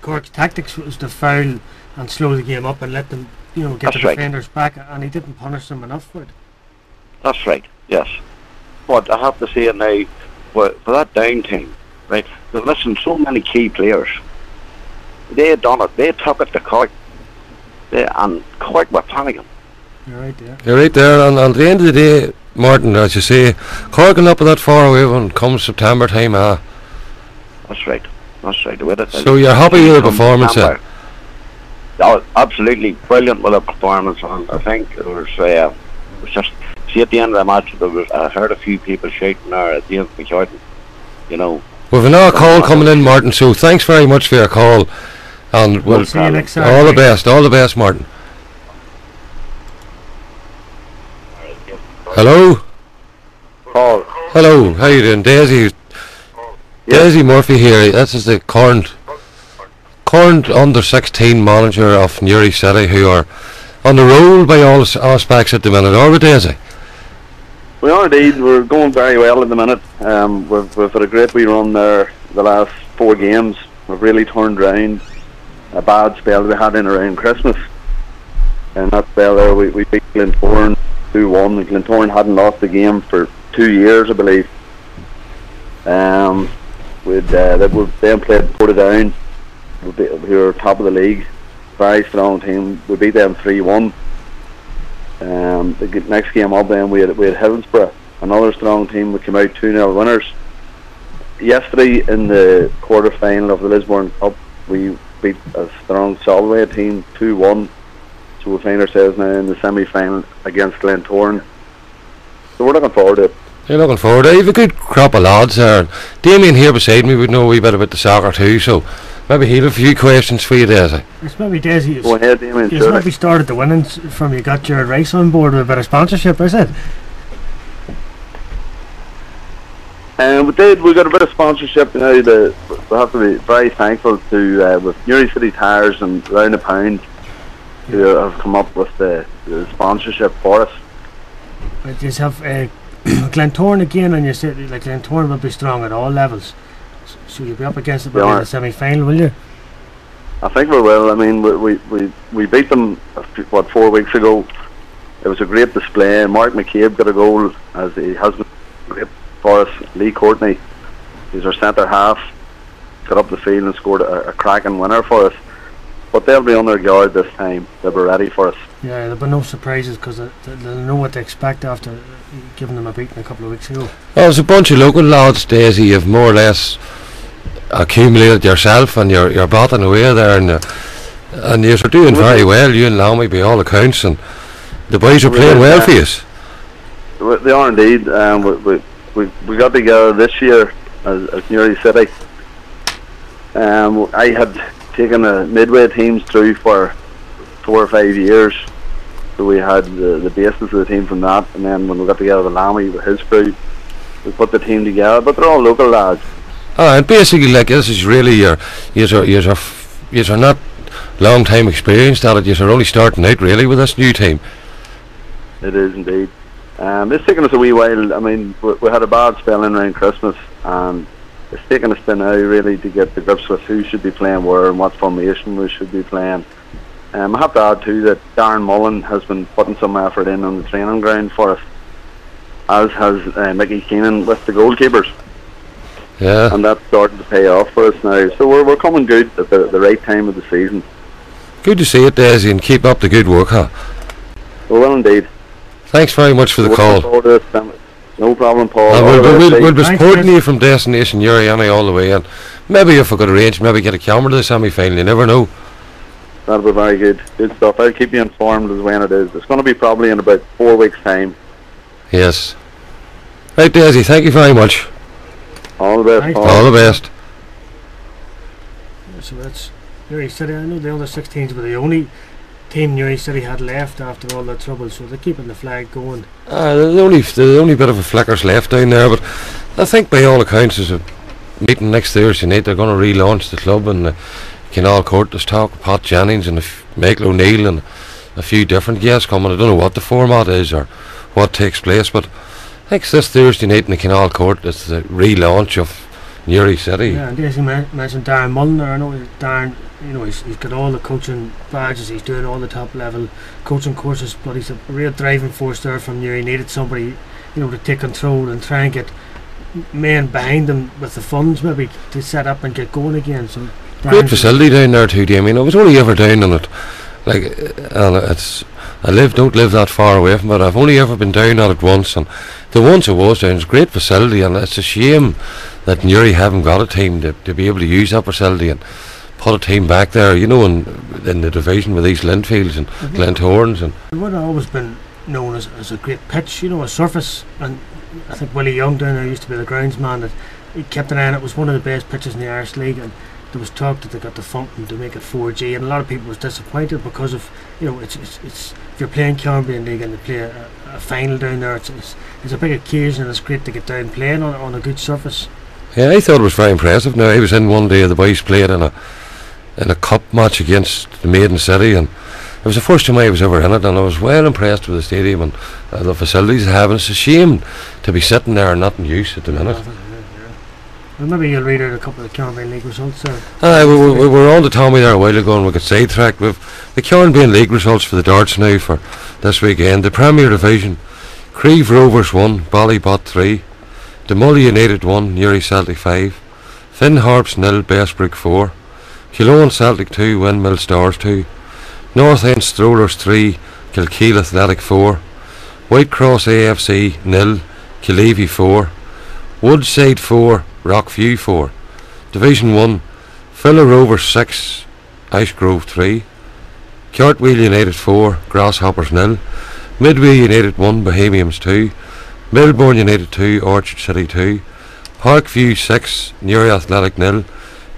Cork's tactics was to foul and slow the game up and let them, you know, get the defenders back, and he didn't punish them enough for it. That's right, yes. But I have to say it now, for that Down team, right, they've listened so many key players. They had done it, they took it to Cork, and Cork were panicking. You're right there. You're right there, and at the end of the day, Martin, as you say, Cork are not that far away when it comes September time. That's right. So you're happy with the performance then? Oh, absolutely brilliant with the performance, and I think it was just, see at the end of the match, I heard a few people shouting there at the end of the curtain, you know. We've another call coming in, Martin, so thanks very much for your call, and we'll See you next all Saturday. the best, Martin. Hello? Paul. Hello, how you doing? Daisy Murphy here. This is the current under 16 manager of Newry City, who are on the roll by all aspects at the minute, are we, Daisy? We are indeed. We're going very well at the minute. We've had a great wee run there the last 4 games. We've really turned around a bad spell we had in around Christmas. And that spell there, we beat Glentoran 2-1. Glentoran hadn't lost a game for 2 years, I believe. They then played Portadown, who were top of the league. Very strong team. We beat them 3-1. The next game up, then we had Hillsborough, another strong team. We came out 2-0 winners. Yesterday in the quarter final of the Lisburn Cup, we beat a strong Solway team 2-1. So we find ourselves now in the semi-final against Glentoran. So we're looking forward to it. You're looking forward to it. You've a good crop of lads there. Damien here beside me would know a wee bit about the soccer too, so maybe he'll have a few questions for you, Daisy. It's maybe Daisy. Go ahead, Damien. You maybe started the winnings from you got your race on board with a bit of sponsorship, is it? We did. We got a bit of sponsorship now. We have to be very thankful to with Newry City Tires and Round the Pound, who have come up with the sponsorship for us. I just have Glentoran again, and you said like Glentoran will be strong at all levels. So you'll be up against it in the semi-final, will you? I think we will. I mean, we beat them 4 weeks ago. It was a great display. Mark McCabe got a goal, as he has been great for us. Lee Courtney, he's our centre half, got up the field and scored a cracking winner for us. But they'll be on their guard this time. They'll be ready for us. Yeah, there'll be no surprises because they'll know what to expect after giving them a beating a couple of weeks ago. Well, there's a bunch of local lads, Daisy. You've more or less accumulated yourself, and you're batting away there, and you're doing very well. You and Lamy, by all accounts, and the boys are playing well for you. They are indeed. We got together this year as Newry City. I had taken the midway teams through for 4 or 5 years, so we had the basis of the team from that, and then when we got together with Lamy with his crew, we put the team together. But they're all local lads. And basically, like, this is really you're not long time experienced at it. You're only starting out really with this new team. It is indeed. It's taken us a wee while. I mean, we had a bad spell in around Christmas, and it's taken us to now really to get the grips with who should be playing where and what formation we should be playing. I have to add too that Darren Mullen has been putting some effort in on the training ground for us, as has Mickey Keenan with the goalkeepers. Yeah. And that's starting to pay off for us now. So we're coming good at the right time of the season. Good to see it, Daisy, and keep up the good work, huh? We will indeed. Thanks very much for the call. No problem, Paul. We'll be supporting you from Destination Newry all the way, and maybe if we could arrange, maybe get a camera to the semi-final. You never know. That'll be very good. Good stuff. I'll keep you informed as when it is. It's going to be probably in about 4 weeks' time. Yes. Right, Daisy. Thank you very much. All the best, Paul. All the best. So that's Newry City. I know the under 16s were the only team Newry City had left after all the trouble, so they're keeping the flag going. The only bit of a flickers left down there, but I think by all accounts there's a meeting next Thursday night. They're going to relaunch the club in Canal Court. There's talk of Pat Jennings and Michael O'Neill and a few different guests coming. I don't know what the format is or what takes place, but I think it's this Thursday night in the Canal Court. It's the relaunch of Newry City. Yeah, and Daisy mentioned Darren Mullen there. I know Darren, you know, he's got all the coaching badges, he's doing all the top level coaching courses, but he's a real driving force there from Newry. Needed somebody, you know, to take control and try and get men behind them with the funds maybe to set up and get going again. So great facility down there too, Damien. I was only ever down on it. Like, don't live that far away from it. I've only ever been down at it once, and the once I was down, it's a great facility, and it's a shame that Newry haven't got a team to be able to use that facility and put a team back there, you know, in the division with these Linfields and Glentorans. And it would have always been known as a great pitch, you know, a surface, and I think Willie Young down there used to be the groundsman that he kept an eye on it. It was one of the best pitches in the Irish League, and there was talk that they got the funding to make it 4G, and a lot of people was disappointed because of, it's if you're playing Caribbean League and they play a final down there, it's a big occasion, and it's great to get down playing on a good surface. Yeah, I thought it was very impressive. Now, I was in one day, the boys played in a cup match against the Maiden City, and it was the first time I was ever in it, and I was well impressed with the stadium and the facilities they have. And it's a shame to be sitting there and not in use at the minute. Well, maybe you'll read out a couple of the Caribbean League results there. We were on to Tommy there a while ago, and we got sidetracked with the Caribbean League results for the darts now for this weekend. The Premier Division: Creve Rovers 1, Ballybot 3, Demully United 1, Newry Celtic 5, Finn Harps 0, Bestbrook 4, Keelowen Celtic 2, Windmill Stars 2, North End Strollers 3, Kilkeel Athletic 4, Whitecross AFC 0, Killeavy 4, Woodside 4, Rockview 4. Division 1: Filla Rovers 6, Ashgrove 3, Cartwheel United 4, Grasshoppers 0, Midway United 1, Bohemians 2, Melbourne United 2, Orchard City 2, Parkview 6, Newry Athletic 0,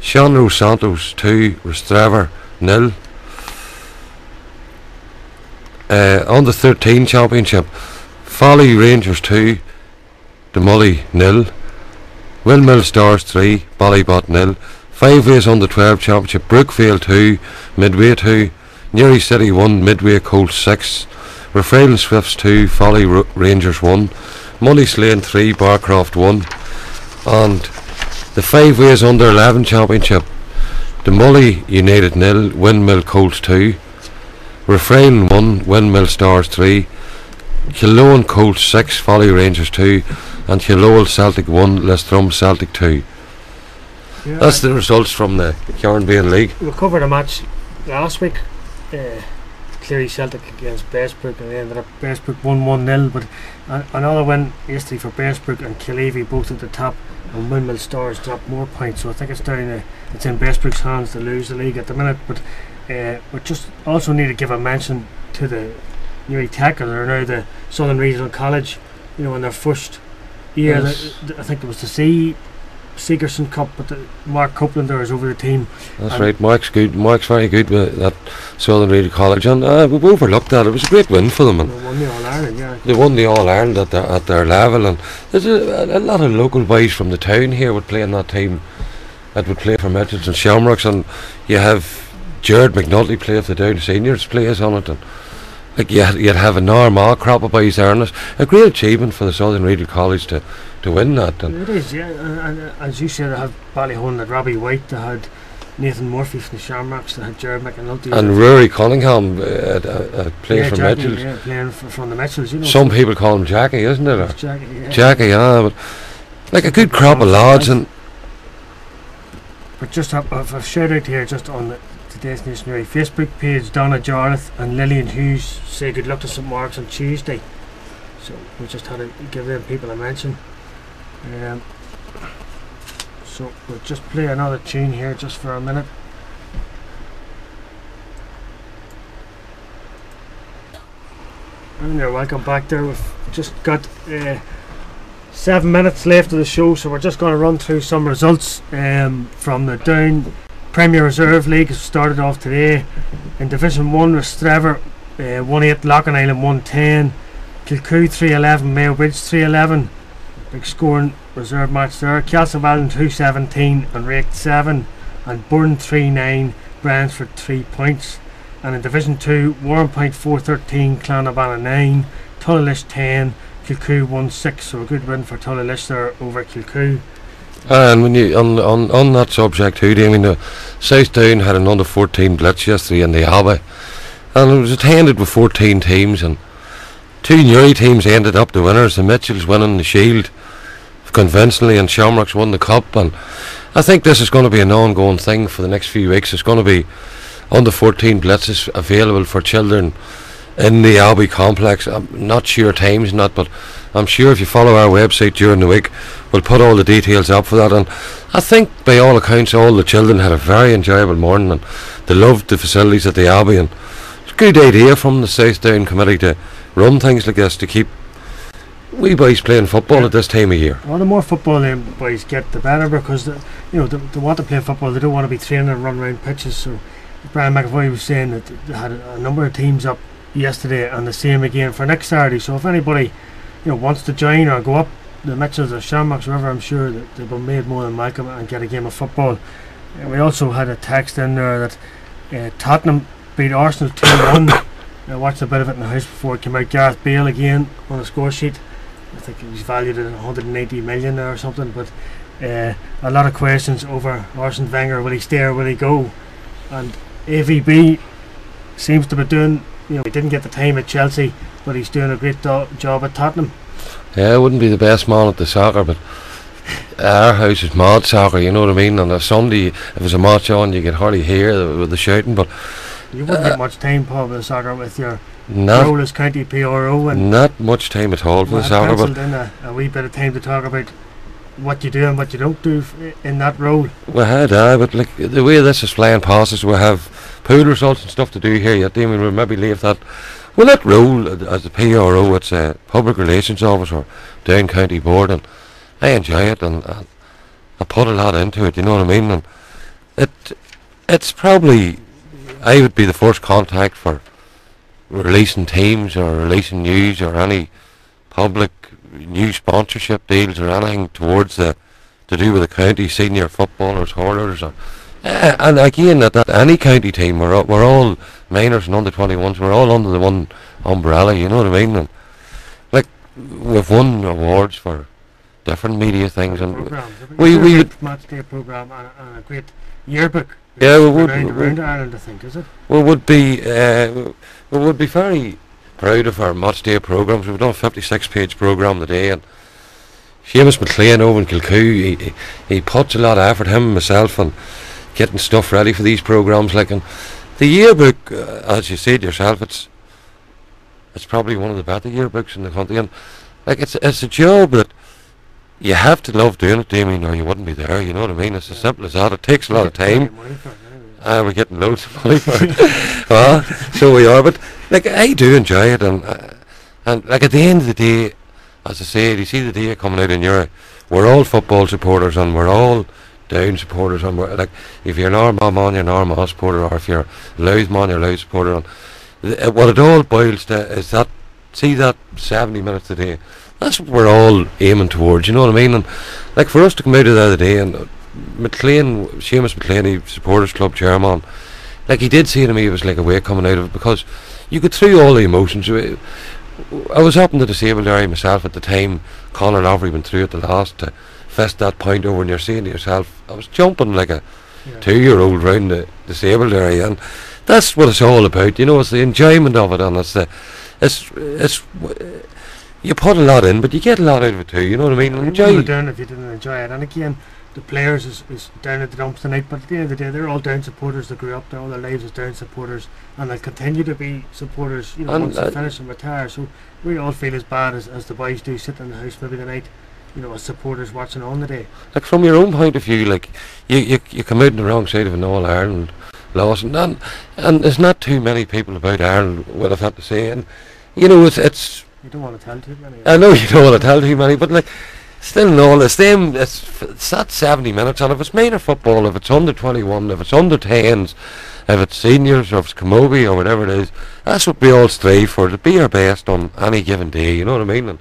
Shanrose Santos 2, Rostraver 0. On the 13 Championship: Folly Rangers 2, Demully 0, Windmill Stars 3, Ballybot 0. 5 ways on the 12 Championship: Brookvale 2, Midway 2, Newry City 1, Midway Colts 6, Refrail Swifts 2, Folly Rangers 1, Mullyslane 3, Barcroft 1. And the 5 ways under 11 Championship: Demully United 0, Windmill Colts 2, Refrain 1, Windmill Stars 3, Keelowen Colts 6, Folly Rangers 2, and Keelowen Celtic 1, Listrum Celtic 2. Yeah, that's the results from the Caribbean League. We covered a match last week, Cleary Celtic against Bestbrook, and they ended up Bestbrook 1-1-0, but another win yesterday for Bestbrook and Killeavy, both at the top, and Windmill Stars dropped more points, so I think it's in Bestbrook's hands to lose the league at the minute. But we just also need to give a mention to the Newry Tech, they're now the Southern Regional College, in their first year. Yes. I think it was the Segerson Cup, but Mark Copeland there is over the team. That's right, Mark's good. Mark's very good with that Southern Regional College, and we've overlooked that. It was a great win for them, and they won the All-Ireland, yeah. They won the All-Ireland at their level, and there's a lot of local boys from the town here would play in that team that would play for Mitchells and Shamrocks, and you have Jared McNulty play if the Down Seniors plays on it, and you'd have an Armagh crop of boys there, and it's a great achievement for the Southern Regional College to win that. And it is, yeah, and as you said, they had Ballyhone, they had Robbie White, they had Nathan Murphy from the Shamrocks, they had Jared McNulty, and Rory Cunningham playing for Jackie, Mitchells. yeah, playing from the Mitchells, Some people call him Jackie, isn't it? Jackie, yeah. Jackie, yeah, but a good crop of lads. But just have a shout out here just on today's Nationary Facebook page. Donna Jarlath and Lillian Hughes say good luck to St Mark's on Tuesday, so we just had to give them people a mention. So we'll just play another tune here just for a minute. And you're welcome back there. We've just got 7 minutes left of the show, so we're just going to run through some results from the Down Premier Reserve League. It started off today. In Division 1, Rostraver 1-8, Loughin Island 1-10, Kilcoo 3-11, Mayo Bridge 3-11. Big scoring reserve match there. Castlevallen 2-17 and Rake 7, and Burn 3-9, Bransford 3 points. And in Division 2, Warrenpoint 4-13, Clonabana 9, Tullalish 10, Kilcoo 1-6. So a good win for Tullalish there over Kilcoo. And when you on that subject too, Damien, the South Down had an under 14 blitz yesterday in the Abbey, and it was attended with 14 teams, and 2 Newry teams ended up the winners. The Mitchells winning the Shield convincingly, and Shamrocks won the Cup. And I think this is going to be an ongoing thing for the next few weeks. It's going to be under 14 blitzes available for children in the Abbey complex. I'm not sure times and that, but I'm sure if you follow our website during the week, we'll put all the details up for that. And I think by all accounts all the children had a very enjoyable morning, and they loved the facilities at the Abbey, and it's a good idea from the South Down Committee to run things like this, to keep we boys playing football at this time of year. Well, the more football them boys get, the better, because they want to play football. They don't want to be training and run around pitches. So Brian McAvoy was saying that they had a number of teams up yesterday, and the same again for next Saturday. So if anybody wants to join or go up the Mitchells or Shamrocks, wherever, I'm sure that they'll be made more than welcome and get a game of football. We also had a text in there that Tottenham beat Arsenal 2-1. I watched a bit of it in the house before it came out. Gareth Bale again on the score sheet. I think he was valued at 180 million or something. But a lot of questions over Arsene Wenger. Will he stay or will he go? And AVB seems to be doing, he didn't get the time at Chelsea, but he's doing a great job at Tottenham. Yeah, I wouldn't be the best man at the soccer, but our house is mad soccer, you know what I mean? On a Sunday, if there's a match on, you can hardly hear with the shouting, but you wouldn't get much time, Paul, with the soccer with your role as county PRO, and not much time at all for the soccer, but in a wee bit of time to talk about what you do and what you don't do in that role. We had, but like the way this is flying past us, we have pool results and stuff to do here yet. Damien will maybe leave that. Well, that role as a PRO, it's a public relations officer, down county board, and I enjoy it, and I put a lot into it, you know what I mean? And it's probably, I would be the first contact for releasing teams or releasing news or any public new sponsorship deals or anything towards to do with the county senior footballers, hurlers, or and again at any county team, we're all minors and under 21s, we're all under the one umbrella, you know what I mean? And like we've won awards for different media things, and we would match day program and a great yearbook. Yeah, we would around Ireland, I think, is it? We would be very proud of our match day programs. We've done a 56-page program today, and Seamus McLean over in Kilcoo, he puts a lot of effort, him and myself, and getting stuff ready for these programs. Like, and the yearbook, as you said yourself, it's probably one of the better yearbooks in the country, and like it's a job that you have to love doing it, Damien, or you wouldn't be there, you know what I mean? It's as simple as that. It takes a lot of time. We're getting loads of money for it. So we are, but like I do enjoy it, and like at the end of the day, as I said, you see the day coming out in Europe, we're all football supporters and we're all Down supporters, and we're like, if you're an Armagh man, you're an Armagh supporter, or if you're a Louth man, you're a Louth supporter. And what it all boils to is that, see that 70 minutes a day, that's what we're all aiming towards, you know what I mean? And like for us to come out of the other day, and McLean, Seamus McLean, he supporters club chairman, like he did say to me, it was like a way coming out of it, because you go through all the emotions. I was up in the disabled area myself at the time Conor Lavery went through it the last to fist that point over, and you're saying to yourself, I was jumping like a 2-year-old round the disabled area, and that's what it's all about, you know. It's the enjoyment of it, and it's you put a lot in, but you get a lot out of it too, you know what I mean? You Enjoy it down if you didn't enjoy it. And again, the players is down at the dumps tonight, but at the end of the day, they're all Down supporters. They grew up there all their lives as Down supporters, and they'll continue to be supporters, you know, once they finish and retire. So we all feel as bad as the boys do, sitting in the house maybe the night, you know, as supporters watching on the day. Like from your own point of view, like you come out on the wrong side of an All Ireland loss, and there's not too many people about Ireland would have had to say, and you know, it's you don't want to tell too many. I know you don't want to tell too many, but like still in all, it's that 70 minutes, and if it's minor football, if it's under 21, if it's under 10s, if it's seniors, or if it's Camogie or whatever it is, that's what we all strive for, to be our best on any given day, you know what I mean? And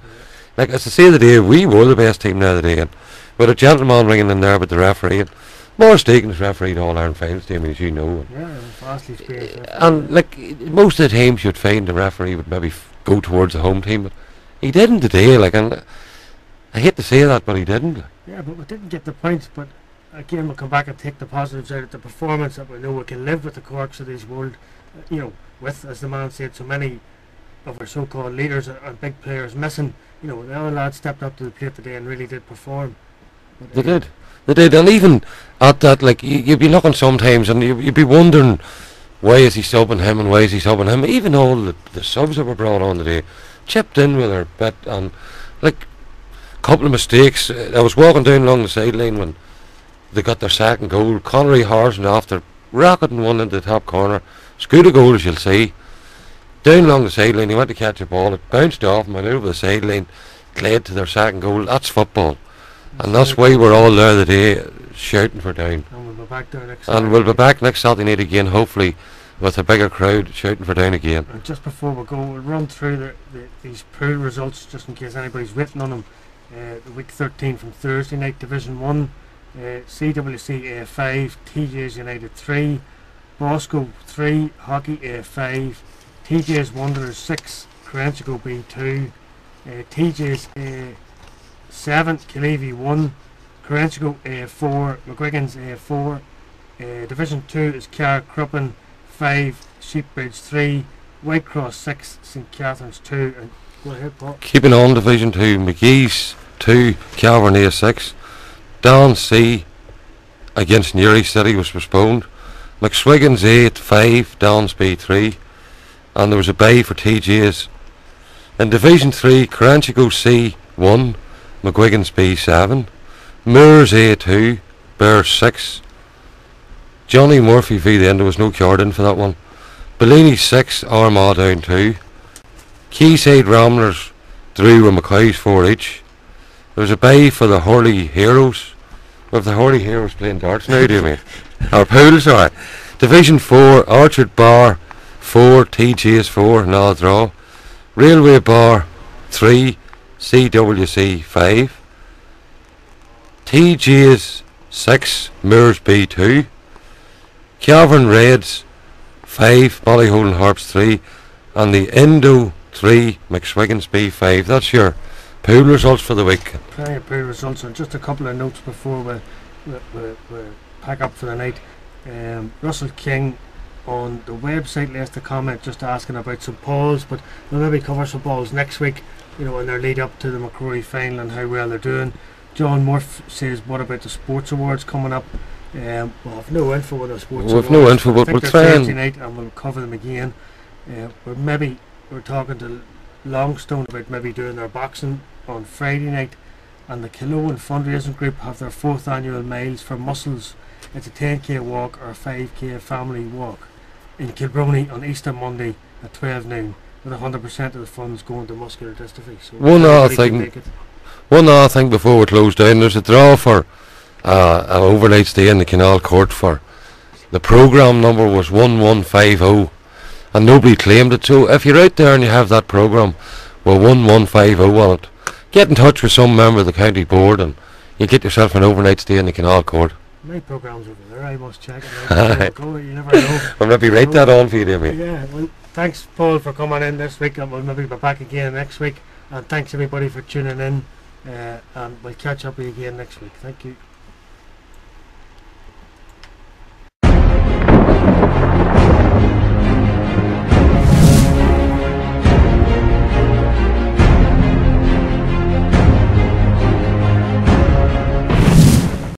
like as I say the day, we were the best team the other day, and with a gentleman ringing in there with the referee, and Morris Deacon has refereed All Ireland finals team, as you know. Yeah, vastly experienced. And like most of the times you'd find the referee would maybe go towards the home team, but he didn't today, like, and I hate to say that, but he didn't. Yeah, but we didn't get the points, but again we'll come back and take the positives out of the performance, that we know we can live with the Corks of this world, you know, with, as the man said, so many of our so-called leaders and big players missing. You know, the other lads stepped up to the plate today and really did perform. But they did, and even at that, like, you'd be looking sometimes and you'd be wondering, why is he subbing him and why is he subbing him? Even all the subs that were brought on today chipped in with their bit, and like a couple of mistakes. I was walking down along the sideline when they got their second goal. Connery Harrison, after rocketing one into the top corner, scored a goal, as you'll see. Down along the sideline, he went to catch a ball, it bounced off him, went over the sideline. led to their second goal. That's football. And that's why we're all there today shouting for Down. And we'll be back there next And Saturday. we'll be back next Saturday night again, hopefully, with a bigger crowd shouting for Down again. And just before we go, we'll run through these pool results just in case anybody's written on them. The week 13 from Thursday night, Division 1, CWC A5, TJ's United 3, Bosco 3, Hockey A5, TJ's Wanderers 6, Corantico B2, TJ's A7, Killeavy 1, Corantico A4, McGuigan's A4, Division 2 is Carr Cruppen 5, Sheepbridge 3, Whitecross 6, St Catherine's 2, and go ahead, Paul. Keeping on Division 2, McGee's 2, Calvern A6, Don C against Newry City was postponed, McSwiggan's 8-5, Don's B3, and there was a bye for TJ's. In Division 3, Corantico C 1, McGuigan's B7, Moors A2, Bears 6, Johnny Murphy v the end, there was no card in for that one, Bellini 6, Armagh down 2, Quayside Ramblers drew with Mackay's 4 each. There was a bye for the Hurley Heroes. With the Hurley Heroes playing darts now, do you mean? Our pools, alright. Division 4, Orchard Bar 4, TG's 4, no draw. Railway Bar 3, CWC 5. TG's 6, Moors B2. Calvern Reds 5, Ballyholden Harps 3. And the Indo 3, McSwiggan's B5. That's your pool results for the week. Plenty of pool results, and just a couple of notes before we pack up for the night. Russell King on the website left a comment just asking about St Paul's, but we'll maybe cover St Paul's next week, you know, in their lead up to the McCrory final and how well they're doing. John Murph says, what about the sports awards coming up? We'll have no info on the sports awards. We've no info, but we'll try Thursday and night, and we'll cover them again. We're talking to Longstone about maybe doing their boxing on Friday night, and the Killowen fundraising group have their 4th annual Miles for Muscles. It's a 10k walk or a 5k family walk in Kilbrony on Easter Monday at 12 noon, with 100% of the funds going to muscular dystrophy. So one other everybody can make it. One other thing before we close down, there's a draw for an overnight stay in the Canal Court. For the programme number was 1150 and nobody claimed it, so if you're out there and you have that programme with 1150 on it, get in touch with some member of the county board and you get yourself an overnight stay in the Canal Court. My programme's over there, I must check it. You never know. I'll maybe write that on for you, dear mate. Yeah, well, thanks Paul for coming in this week, and we'll maybe be back again next week, and thanks everybody for tuning in, and we'll catch up with you again next week. Thank you.